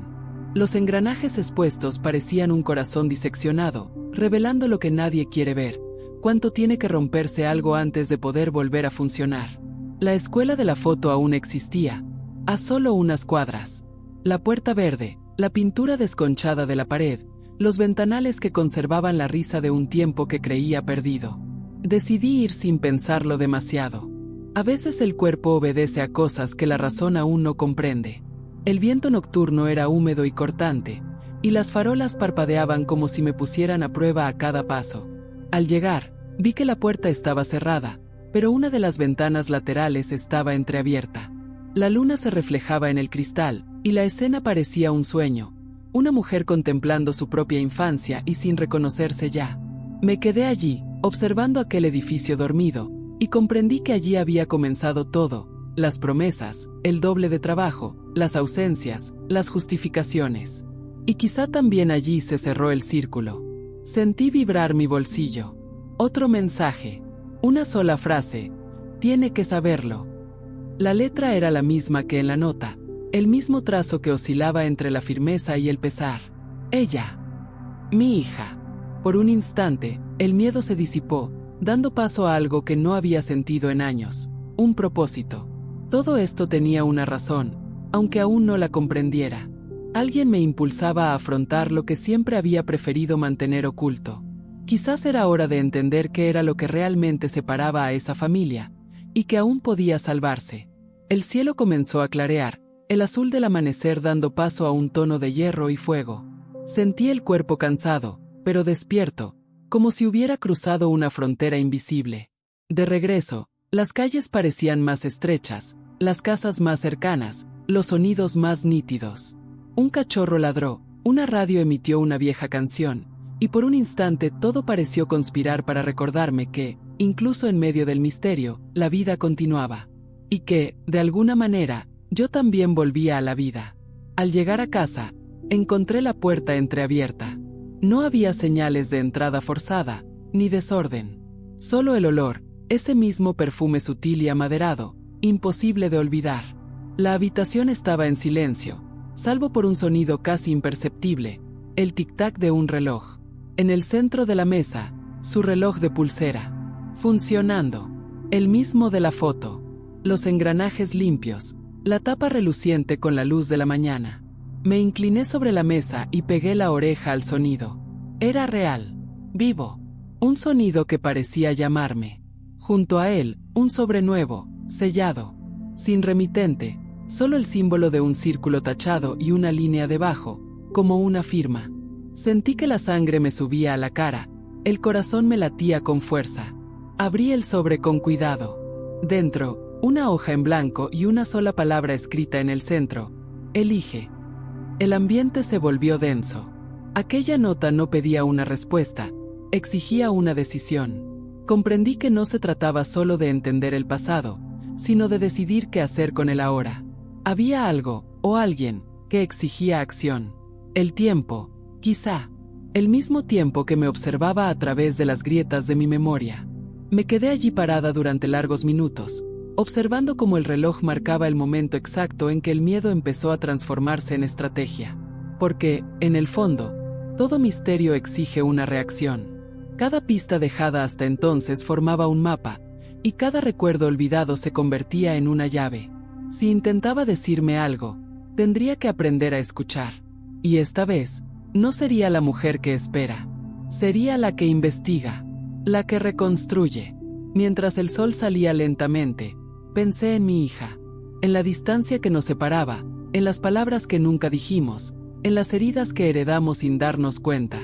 Los engranajes expuestos parecían un corazón diseccionado, revelando lo que nadie quiere ver, cuánto tiene que romperse algo antes de poder volver a funcionar. La escuela de la foto aún existía, a solo unas cuadras. La puerta verde, la pintura desconchada de la pared, los ventanales que conservaban la risa de un tiempo que creía perdido. Decidí ir sin pensarlo demasiado. A veces el cuerpo obedece a cosas que la razón aún no comprende. El viento nocturno era húmedo y cortante, y las farolas parpadeaban como si me pusieran a prueba a cada paso. Al llegar, vi que la puerta estaba cerrada, pero una de las ventanas laterales estaba entreabierta. La luna se reflejaba en el cristal, y la escena parecía un sueño. Una mujer contemplando su propia infancia y sin reconocerse ya. Me quedé allí, observando aquel edificio dormido, y comprendí que allí había comenzado todo: las promesas, el doble de trabajo, las ausencias, las justificaciones. Y quizá también allí se cerró el círculo. Sentí vibrar mi bolsillo. Otro mensaje. Una sola frase: tiene que saberlo. La letra era la misma que en la nota, el mismo trazo que oscilaba entre la firmeza y el pesar. Ella. Mi hija. Por un instante, el miedo se disipó, dando paso a algo que no había sentido en años: un propósito. Todo esto tenía una razón, aunque aún no la comprendiera. Alguien me impulsaba a afrontar lo que siempre había preferido mantener oculto. Quizás era hora de entender qué era lo que realmente separaba a esa familia, y que aún podía salvarse. El cielo comenzó a clarear, el azul del amanecer dando paso a un tono de hierro y fuego. Sentí el cuerpo cansado, pero despierto, como si hubiera cruzado una frontera invisible. De regreso, las calles parecían más estrechas, las casas más cercanas, los sonidos más nítidos. Un cachorro ladró, una radio emitió una vieja canción, y por un instante todo pareció conspirar para recordarme que, incluso en medio del misterio, la vida continuaba. Y que, de alguna manera, yo también volvía a la vida. Al llegar a casa, encontré la puerta entreabierta. No había señales de entrada forzada, ni desorden. Solo el olor, ese mismo perfume sutil y amaderado, imposible de olvidar. La habitación estaba en silencio, salvo por un sonido casi imperceptible, el tic-tac de un reloj. En el centro de la mesa, su reloj de pulsera. Funcionando. El mismo de la foto. Los engranajes limpios, la tapa reluciente con la luz de la mañana. Me incliné sobre la mesa y pegué la oreja al sonido. Era real, vivo. Un sonido que parecía llamarme. Junto a él, un sobre nuevo, sellado. Sin remitente, solo el símbolo de un círculo tachado y una línea debajo, como una firma. Sentí que la sangre me subía a la cara, el corazón me latía con fuerza. Abrí el sobre con cuidado. Dentro, una hoja en blanco y una sola palabra escrita en el centro: elige. El ambiente se volvió denso. Aquella nota no pedía una respuesta, exigía una decisión. Comprendí que no se trataba solo de entender el pasado, sino de decidir qué hacer con el ahora. Había algo, o alguien, que exigía acción. El tiempo, quizá. El mismo tiempo que me observaba a través de las grietas de mi memoria. Me quedé allí parada durante largos minutos, observando cómo el reloj marcaba el momento exacto en que el miedo empezó a transformarse en estrategia. Porque, en el fondo, todo misterio exige una reacción. Cada pista dejada hasta entonces formaba un mapa, y cada recuerdo olvidado se convertía en una llave. Si intentaba decirme algo, tendría que aprender a escuchar. Y esta vez, no sería la mujer que espera. Sería la que investiga, la que reconstruye. Mientras el sol salía lentamente, pensé en mi hija, en la distancia que nos separaba, en las palabras que nunca dijimos, en las heridas que heredamos sin darnos cuenta.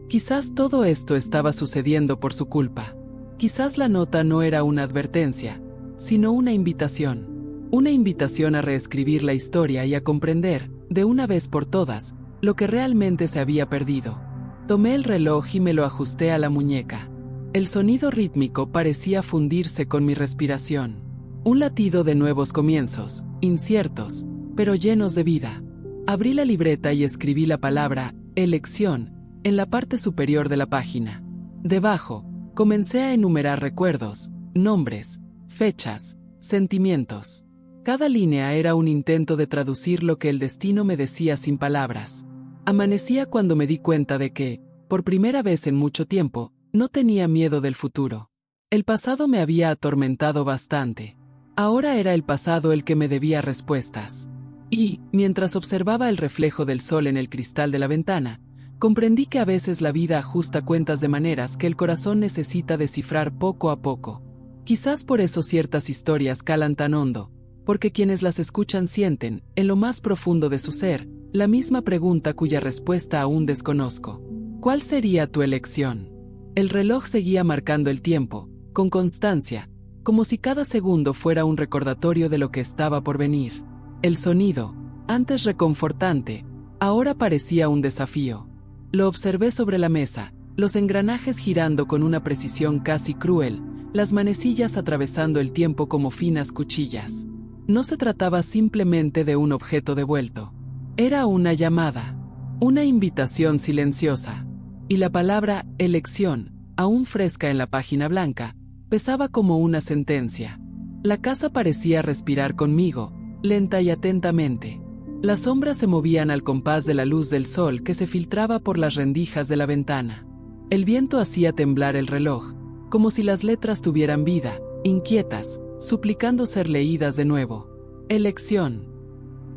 Quizás todo esto estaba sucediendo por su culpa. Quizás la nota no era una advertencia, sino una invitación. Una invitación a reescribir la historia y a comprender, de una vez por todas, lo que realmente se había perdido. Tomé el reloj y me lo ajusté a la muñeca. El sonido rítmico parecía fundirse con mi respiración. Un latido de nuevos comienzos, inciertos, pero llenos de vida. Abrí la libreta y escribí la palabra elección en la parte superior de la página. Debajo, comencé a enumerar recuerdos, nombres, fechas, sentimientos. Cada línea era un intento de traducir lo que el destino me decía sin palabras. Amanecía cuando me di cuenta de que, por primera vez en mucho tiempo, no tenía miedo del futuro. El pasado me había atormentado bastante. Ahora era el pasado el que me debía respuestas. Y, mientras observaba el reflejo del sol en el cristal de la ventana, comprendí que a veces la vida ajusta cuentas de maneras que el corazón necesita descifrar poco a poco. Quizás por eso ciertas historias calan tan hondo, porque quienes las escuchan sienten, en lo más profundo de su ser, la misma pregunta cuya respuesta aún desconozco. ¿Cuál sería tu elección? El reloj seguía marcando el tiempo, con constancia, como si cada segundo fuera un recordatorio de lo que estaba por venir. El sonido, antes reconfortante, ahora parecía un desafío. Lo observé sobre la mesa, los engranajes girando con una precisión casi cruel, las manecillas atravesando el tiempo como finas cuchillas. No se trataba simplemente de un objeto devuelto. Era una llamada, una invitación silenciosa. Y la palabra elección, aún fresca en la página blanca, pesaba como una sentencia. La casa parecía respirar conmigo, lenta y atentamente. Las sombras se movían al compás de la luz del sol que se filtraba por las rendijas de la ventana. El viento hacía temblar el reloj, como si las letras tuvieran vida, inquietas, suplicando ser leídas de nuevo. Elección.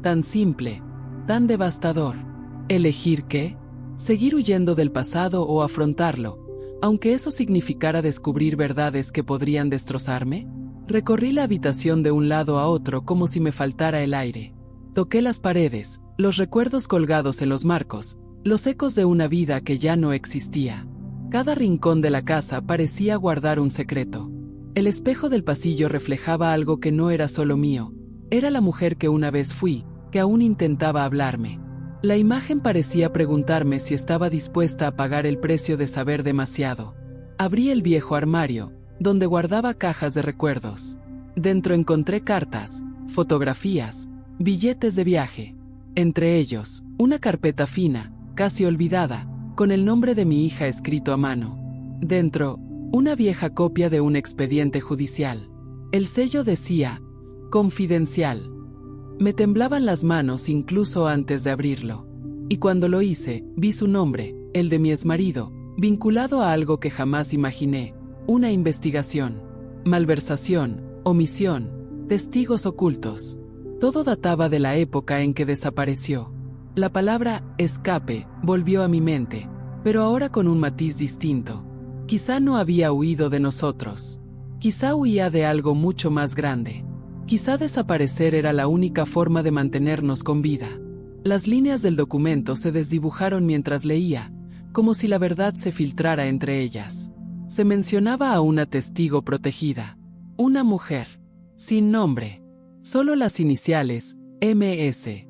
Tan simple, tan devastador. ¿Elegir qué? ¿Seguir huyendo del pasado o afrontarlo, aunque eso significara descubrir verdades que podrían destrozarme? Recorrí la habitación de un lado a otro como si me faltara el aire. Toqué las paredes, los recuerdos colgados en los marcos, los ecos de una vida que ya no existía. Cada rincón de la casa parecía guardar un secreto. El espejo del pasillo reflejaba algo que no era solo mío. Era la mujer que una vez fui, que aún intentaba hablarme. La imagen parecía preguntarme si estaba dispuesta a pagar el precio de saber demasiado. Abrí el viejo armario, donde guardaba cajas de recuerdos. Dentro encontré cartas, fotografías, billetes de viaje. Entre ellos, una carpeta fina, casi olvidada, con el nombre de mi hija escrito a mano. Dentro, una vieja copia de un expediente judicial. El sello decía, confidencial. Me temblaban las manos incluso antes de abrirlo. Y cuando lo hice, vi su nombre, el de mi exmarido, vinculado a algo que jamás imaginé, una investigación, malversación, omisión, testigos ocultos. Todo databa de la época en que desapareció. La palabra escape volvió a mi mente, pero ahora con un matiz distinto. Quizá no había huido de nosotros. Quizá huía de algo mucho más grande. Quizá desaparecer era la única forma de mantenernos con vida. Las líneas del documento se desdibujaron mientras leía, como si la verdad se filtrara entre ellas. Se mencionaba a una testigo protegida, una mujer, sin nombre, solo las iniciales, MS.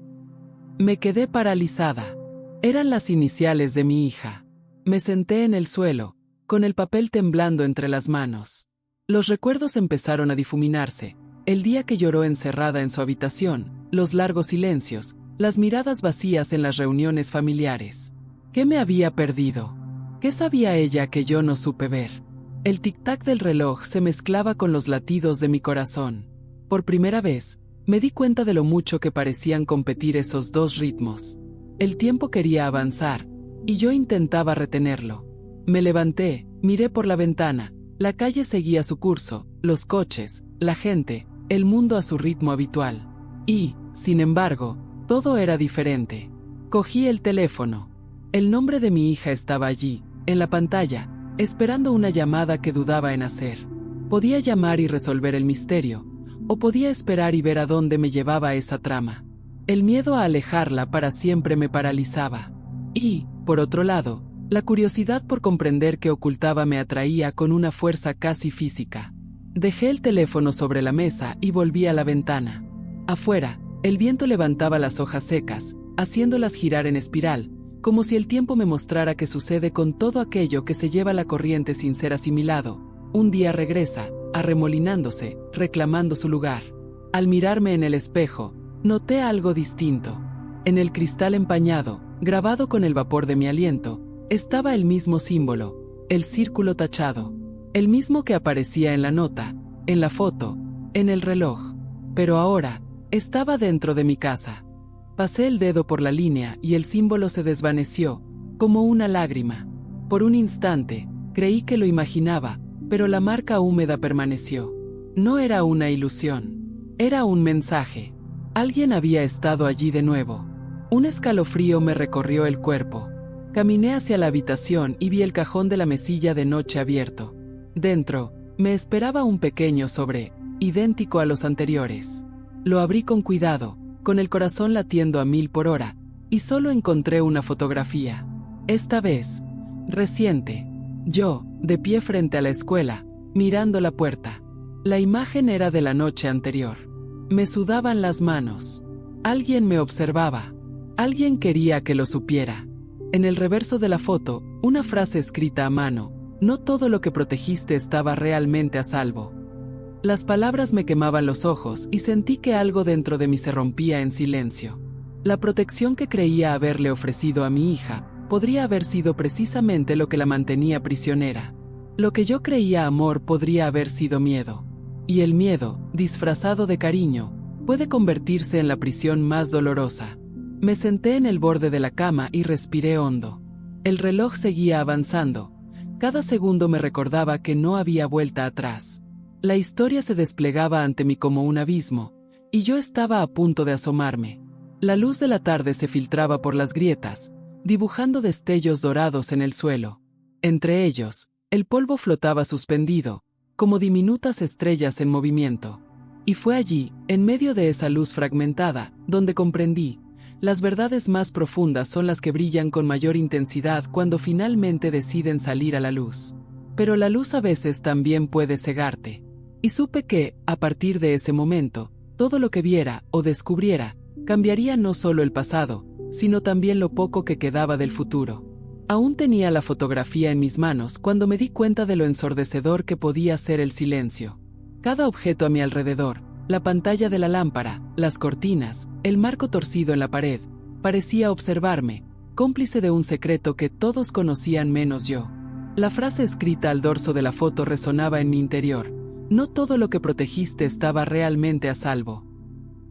Me quedé paralizada. Eran las iniciales de mi hija. Me senté en el suelo, con el papel temblando entre las manos. Los recuerdos empezaron a difuminarse, el día que lloró encerrada en su habitación, los largos silencios, las miradas vacías en las reuniones familiares. ¿Qué me había perdido? ¿Qué sabía ella que yo no supe ver? El tic-tac del reloj se mezclaba con los latidos de mi corazón. Por primera vez, me di cuenta de lo mucho que parecían competir esos dos ritmos. El tiempo quería avanzar, y yo intentaba retenerlo. Me levanté, miré por la ventana, la calle seguía su curso, los coches, la gente, el mundo a su ritmo habitual. Y, sin embargo, todo era diferente. Cogí el teléfono. El nombre de mi hija estaba allí, en la pantalla, esperando una llamada que dudaba en hacer. Podía llamar y resolver el misterio, o podía esperar y ver a dónde me llevaba esa trama. El miedo a alejarla para siempre me paralizaba. Y, por otro lado, la curiosidad por comprender qué ocultaba me atraía con una fuerza casi física. Dejé el teléfono sobre la mesa y volví a la ventana. Afuera, el viento levantaba las hojas secas, haciéndolas girar en espiral, como si el tiempo me mostrara qué sucede con todo aquello que se lleva la corriente sin ser asimilado. Un día regresa, arremolinándose, reclamando su lugar. Al mirarme en el espejo, noté algo distinto. En el cristal empañado, grabado con el vapor de mi aliento, estaba el mismo símbolo, el círculo tachado, el mismo que aparecía en la nota, en la foto, en el reloj. Pero ahora, estaba dentro de mi casa. Pasé el dedo por la línea y el símbolo se desvaneció, como una lágrima. Por un instante, creí que lo imaginaba, pero la marca húmeda permaneció. No era una ilusión. Era un mensaje. Alguien había estado allí de nuevo. Un escalofrío me recorrió el cuerpo. Caminé hacia la habitación y vi el cajón de la mesilla de noche abierto. Dentro, me esperaba un pequeño sobre, idéntico a los anteriores. Lo abrí con cuidado, con el corazón latiendo a 1000 por hora, y solo encontré una fotografía. Esta vez, reciente. Yo, de pie frente a la escuela, mirando la puerta. La imagen era de la noche anterior. Me sudaban las manos. Alguien me observaba. Alguien quería que lo supiera. En el reverso de la foto, una frase escrita a mano: no todo lo que protegiste estaba realmente a salvo. Las palabras me quemaban los ojos y sentí que algo dentro de mí se rompía en silencio. La protección que creía haberle ofrecido a mi hija podría haber sido precisamente lo que la mantenía prisionera. Lo que yo creía amor podría haber sido miedo. Y el miedo, disfrazado de cariño, puede convertirse en la prisión más dolorosa. Me senté en el borde de la cama y respiré hondo. El reloj seguía avanzando. Cada segundo me recordaba que no había vuelta atrás. La historia se desplegaba ante mí como un abismo, y yo estaba a punto de asomarme. La luz de la tarde se filtraba por las grietas, dibujando destellos dorados en el suelo. Entre ellos, el polvo flotaba suspendido, como diminutas estrellas en movimiento. Y fue allí, en medio de esa luz fragmentada, donde comprendí: las verdades más profundas son las que brillan con mayor intensidad cuando finalmente deciden salir a la luz. Pero la luz a veces también puede cegarte. Y supe que, a partir de ese momento, todo lo que viera o descubriera, cambiaría no solo el pasado, sino también lo poco que quedaba del futuro. Aún tenía la fotografía en mis manos cuando me di cuenta de lo ensordecedor que podía ser el silencio. Cada objeto a mi alrededor, la pantalla de la lámpara, las cortinas, el marco torcido en la pared, parecía observarme, cómplice de un secreto que todos conocían menos yo. La frase escrita al dorso de la foto resonaba en mi interior: no todo lo que protegiste estaba realmente a salvo.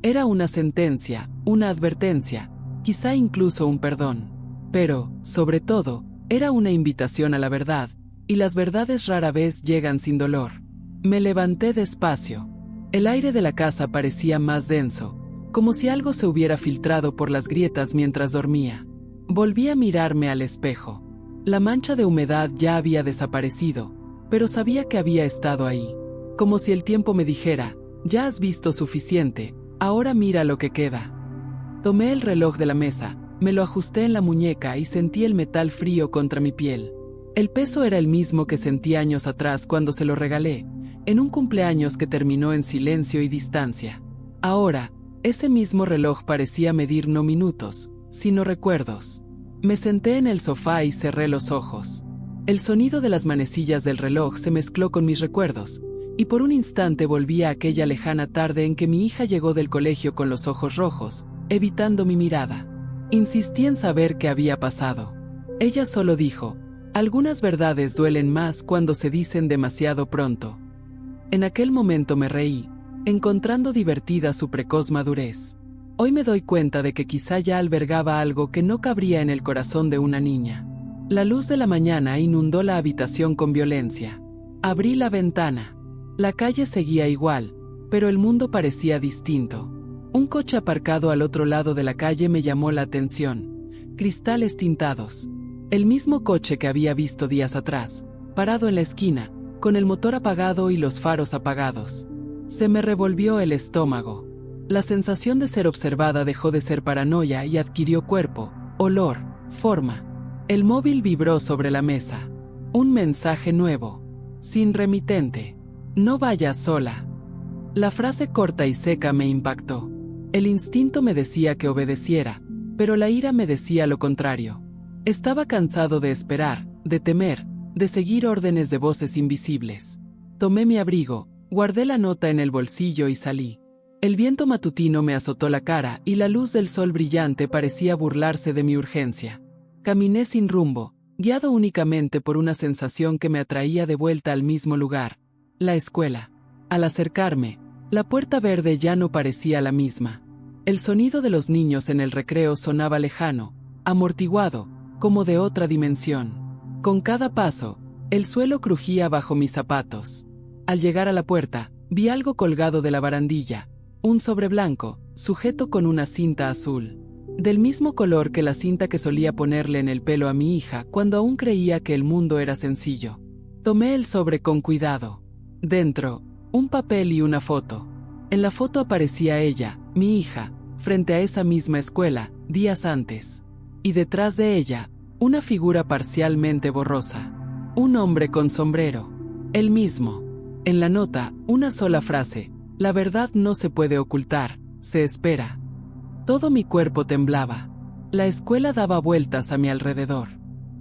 Era una sentencia, una advertencia, quizá incluso un perdón. Pero, sobre todo, era una invitación a la verdad, y las verdades rara vez llegan sin dolor. Me levanté despacio. El aire de la casa parecía más denso, como si algo se hubiera filtrado por las grietas mientras dormía. Volví a mirarme al espejo. La mancha de humedad ya había desaparecido, pero sabía que había estado ahí. Como si el tiempo me dijera: ya has visto suficiente, ahora mira lo que queda. Tomé el reloj de la mesa, me lo ajusté en la muñeca y sentí el metal frío contra mi piel. El peso era el mismo que sentí años atrás cuando se lo regalé, en un cumpleaños que terminó en silencio y distancia. Ahora, ese mismo reloj parecía medir no minutos, sino recuerdos. Me senté en el sofá y cerré los ojos. El sonido de las manecillas del reloj se mezcló con mis recuerdos, y por un instante volví a aquella lejana tarde en que mi hija llegó del colegio con los ojos rojos, evitando mi mirada. Insistí en saber qué había pasado. Ella solo dijo: algunas verdades duelen más cuando se dicen demasiado pronto. En aquel momento me reí, encontrando divertida su precoz madurez. Hoy me doy cuenta de que quizá ya albergaba algo que no cabría en el corazón de una niña. La luz de la mañana inundó la habitación con violencia. Abrí la ventana. La calle seguía igual, pero el mundo parecía distinto. Un coche aparcado al otro lado de la calle me llamó la atención. Cristales tintados. El mismo coche que había visto días atrás, parado en la esquina, con el motor apagado y los faros apagados. Se me revolvió el estómago. La sensación de ser observada dejó de ser paranoia y adquirió cuerpo, olor, forma. El móvil vibró sobre la mesa. Un mensaje nuevo. Sin remitente. No vayas sola. La frase corta y seca me impactó. El instinto me decía que obedeciera, pero la ira me decía lo contrario. Estaba cansado de esperar, de temer, de seguir órdenes de voces invisibles. Tomé mi abrigo, guardé la nota en el bolsillo y salí. El viento matutino me azotó la cara y la luz del sol brillante parecía burlarse de mi urgencia. Caminé sin rumbo, guiado únicamente por una sensación que me atraía de vuelta al mismo lugar, la escuela. Al acercarme, la puerta verde ya no parecía la misma. El sonido de los niños en el recreo sonaba lejano, amortiguado, como de otra dimensión. Con cada paso, el suelo crujía bajo mis zapatos. Al llegar a la puerta, vi algo colgado de la barandilla. Un sobre blanco, sujeto con una cinta azul. Del mismo color que la cinta que solía ponerle en el pelo a mi hija cuando aún creía que el mundo era sencillo. Tomé el sobre con cuidado. Dentro, un papel y una foto. En la foto aparecía ella, mi hija, frente a esa misma escuela, días antes. Y detrás de ella, una figura parcialmente borrosa. Un hombre con sombrero. El mismo. En la nota, una sola frase: la verdad no se puede ocultar, se espera. Todo mi cuerpo temblaba. La escuela daba vueltas a mi alrededor.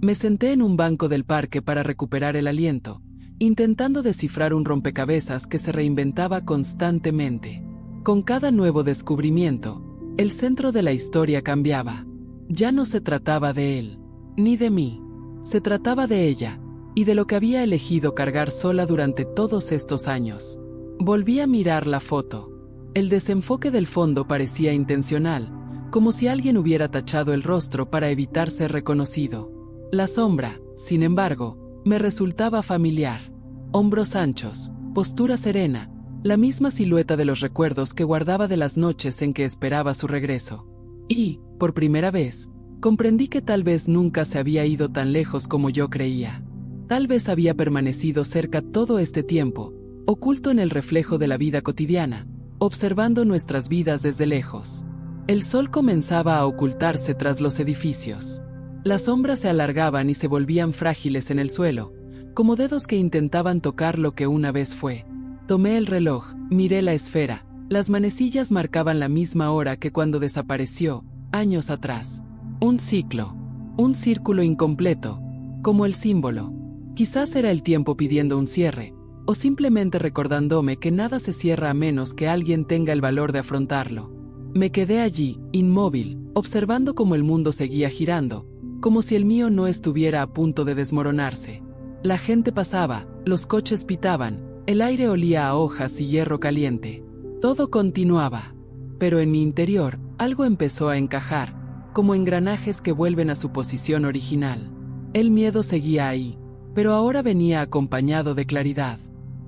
Me senté en un banco del parque para recuperar el aliento, intentando descifrar un rompecabezas que se reinventaba constantemente. Con cada nuevo descubrimiento, el centro de la historia cambiaba. Ya no se trataba de él, ni de mí. Se trataba de ella, y de lo que había elegido cargar sola durante todos estos años. Volví a mirar la foto. El desenfoque del fondo parecía intencional, como si alguien hubiera tachado el rostro para evitar ser reconocido. La sombra, sin embargo, me resultaba familiar. Hombros anchos, postura serena, la misma silueta de los recuerdos que guardaba de las noches en que esperaba su regreso. Y, por primera vez, comprendí que tal vez nunca se había ido tan lejos como yo creía. Tal vez había permanecido cerca todo este tiempo, oculto en el reflejo de la vida cotidiana, observando nuestras vidas desde lejos. El sol comenzaba a ocultarse tras los edificios. Las sombras se alargaban y se volvían frágiles en el suelo, como dedos que intentaban tocar lo que una vez fue. Tomé el reloj, miré la esfera. Las manecillas marcaban la misma hora que cuando desapareció, años atrás. Un ciclo, un círculo incompleto, como el símbolo. Quizás era el tiempo pidiendo un cierre, o simplemente recordándome que nada se cierra a menos que alguien tenga el valor de afrontarlo. Me quedé allí, inmóvil, observando cómo el mundo seguía girando, como si el mío no estuviera a punto de desmoronarse. La gente pasaba, los coches pitaban, el aire olía a hojas y hierro caliente. Todo continuaba. Pero en mi interior, algo empezó a encajar, como engranajes que vuelven a su posición original. El miedo seguía ahí, pero ahora venía acompañado de claridad.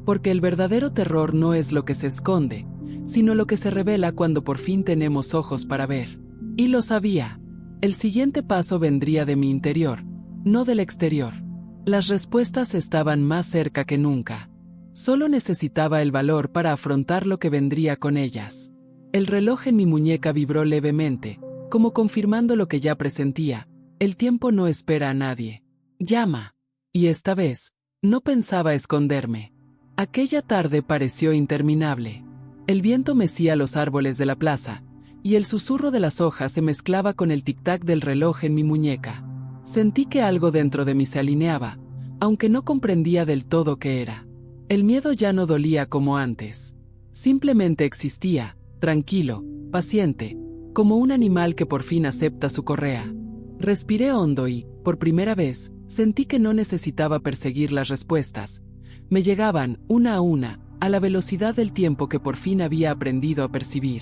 Porque el verdadero terror no es lo que se esconde, sino lo que se revela cuando por fin tenemos ojos para ver. Y lo sabía. El siguiente paso vendría de mi interior, no del exterior. Las respuestas estaban más cerca que nunca. Solo necesitaba el valor para afrontar lo que vendría con ellas. El reloj en mi muñeca vibró levemente, como confirmando lo que ya presentía: el tiempo no espera a nadie. Llama. Y esta vez, no pensaba esconderme. Aquella tarde pareció interminable. El viento mecía los árboles de la plaza, y el susurro de las hojas se mezclaba con el tic-tac del reloj en mi muñeca. Sentí que algo dentro de mí se alineaba, aunque no comprendía del todo qué era. El miedo ya no dolía como antes. Simplemente existía, tranquilo, paciente, como un animal que por fin acepta su correa. Respiré hondo y, por primera vez, sentí que no necesitaba perseguir las respuestas. Me llegaban, una, a la velocidad del tiempo que por fin había aprendido a percibir.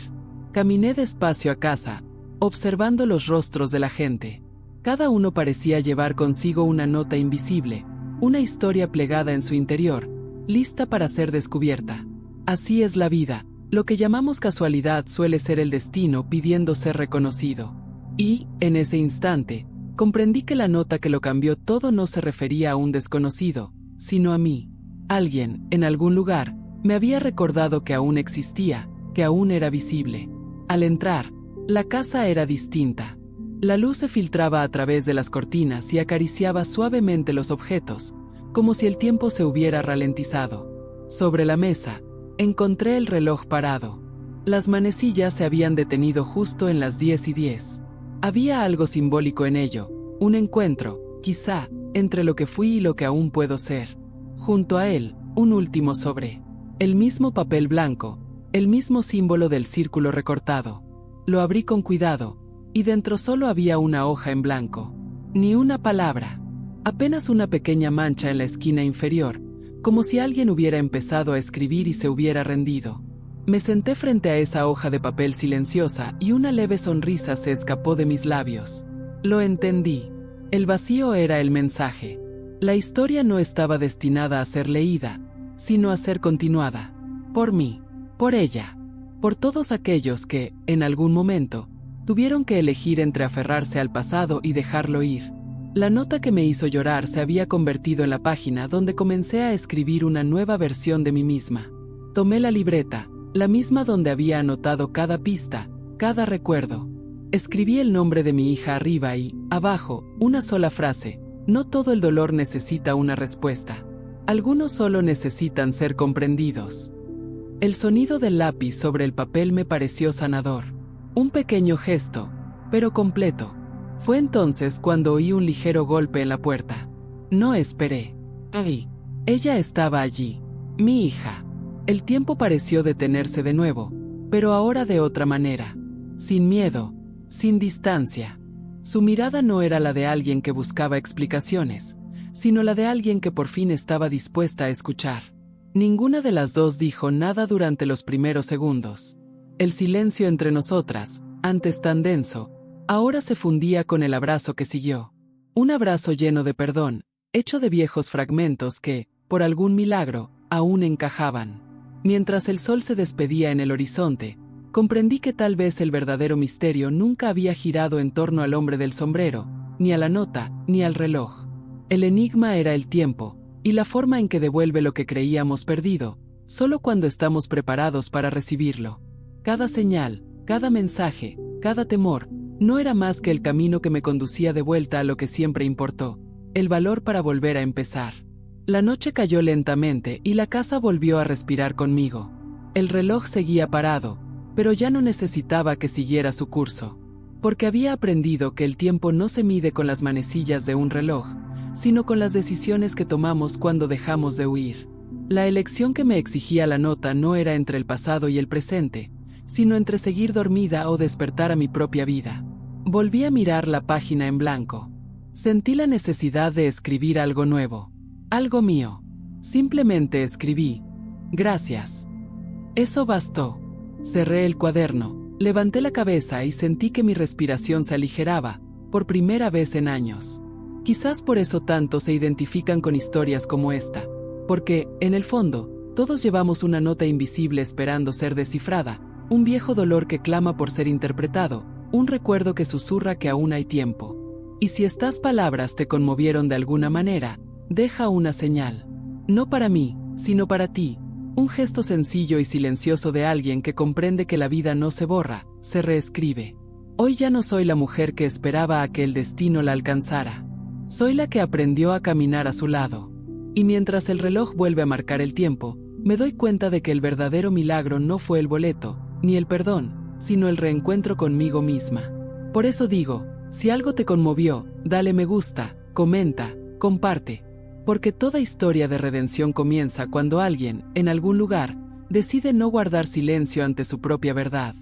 Caminé despacio a casa, observando los rostros de la gente. Cada uno parecía llevar consigo una nota invisible, una historia plegada en su interior, lista para ser descubierta. Así es la vida, lo que llamamos casualidad suele ser el destino pidiendo ser reconocido. Y, en ese instante, comprendí que la nota que lo cambió todo no se refería a un desconocido, sino a mí. Alguien, en algún lugar, me había recordado que aún existía, que aún era visible. Al entrar, la casa era distinta. La luz se filtraba a través de las cortinas y acariciaba suavemente los objetos, como si el tiempo se hubiera ralentizado. Sobre la mesa, encontré el reloj parado. Las manecillas se habían detenido justo en las 10:10. Había algo simbólico en ello, un encuentro, quizá, entre lo que fui y lo que aún puedo ser. Junto a él, un último sobre. El mismo papel blanco, el mismo símbolo del círculo recortado. Lo abrí con cuidado, y dentro solo había una hoja en blanco. Ni una palabra. Apenas una pequeña mancha en la esquina inferior, como si alguien hubiera empezado a escribir y se hubiera rendido. Me senté frente a esa hoja de papel silenciosa y una leve sonrisa se escapó de mis labios. Lo entendí. El vacío era el mensaje. La historia no estaba destinada a ser leída, sino a ser continuada. Por mí, por ella, por todos aquellos que, en algún momento, tuvieron que elegir entre aferrarse al pasado y dejarlo ir. La nota que me hizo llorar se había convertido en la página donde comencé a escribir una nueva versión de mí misma. Tomé la libreta, la misma donde había anotado cada pista, cada recuerdo. Escribí el nombre de mi hija arriba y, abajo, una sola frase: no todo el dolor necesita una respuesta. Algunos solo necesitan ser comprendidos. El sonido del lápiz sobre el papel me pareció sanador. Un pequeño gesto, pero completo. Fue entonces cuando oí un ligero golpe en la puerta. No esperé. ¡Ay! Ella estaba allí. Mi hija. El tiempo pareció detenerse de nuevo, pero ahora de otra manera. Sin miedo, sin distancia. Su mirada no era la de alguien que buscaba explicaciones, sino la de alguien que por fin estaba dispuesta a escuchar. Ninguna de las dos dijo nada durante los primeros segundos. El silencio entre nosotras, antes tan denso, ahora se fundía con el abrazo que siguió. Un abrazo lleno de perdón, hecho de viejos fragmentos que, por algún milagro, aún encajaban. Mientras el sol se despedía en el horizonte, comprendí que tal vez el verdadero misterio nunca había girado en torno al hombre del sombrero, ni a la nota, ni al reloj. El enigma era el tiempo, y la forma en que devuelve lo que creíamos perdido, solo cuando estamos preparados para recibirlo. Cada señal, cada mensaje, cada temor, no era más que el camino que me conducía de vuelta a lo que siempre importó, el valor para volver a empezar. La noche cayó lentamente y la casa volvió a respirar conmigo. El reloj seguía parado, pero ya no necesitaba que siguiera su curso, porque había aprendido que el tiempo no se mide con las manecillas de un reloj, sino con las decisiones que tomamos cuando dejamos de huir. La elección que me exigía la nota no era entre el pasado y el presente, sino entre seguir dormida o despertar a mi propia vida. Volví a mirar la página en blanco. Sentí la necesidad de escribir algo nuevo, algo mío. Simplemente escribí: gracias. Eso bastó. Cerré el cuaderno, levanté la cabeza y sentí que mi respiración se aligeraba, por primera vez en años. Quizás por eso tantos se identifican con historias como esta, porque, en el fondo, todos llevamos una nota invisible esperando ser descifrada, un viejo dolor que clama por ser interpretado, un recuerdo que susurra que aún hay tiempo. Y si estas palabras te conmovieron de alguna manera, deja una señal. No para mí, sino para ti. Un gesto sencillo y silencioso de alguien que comprende que la vida no se borra, se reescribe. Hoy ya no soy la mujer que esperaba a que el destino la alcanzara. Soy la que aprendió a caminar a su lado. Y mientras el reloj vuelve a marcar el tiempo, me doy cuenta de que el verdadero milagro no fue el boleto, ni el perdón, sino el reencuentro conmigo misma. Por eso digo, si algo te conmovió, dale me gusta, comenta, comparte. Porque toda historia de redención comienza cuando alguien, en algún lugar, decide no guardar silencio ante su propia verdad.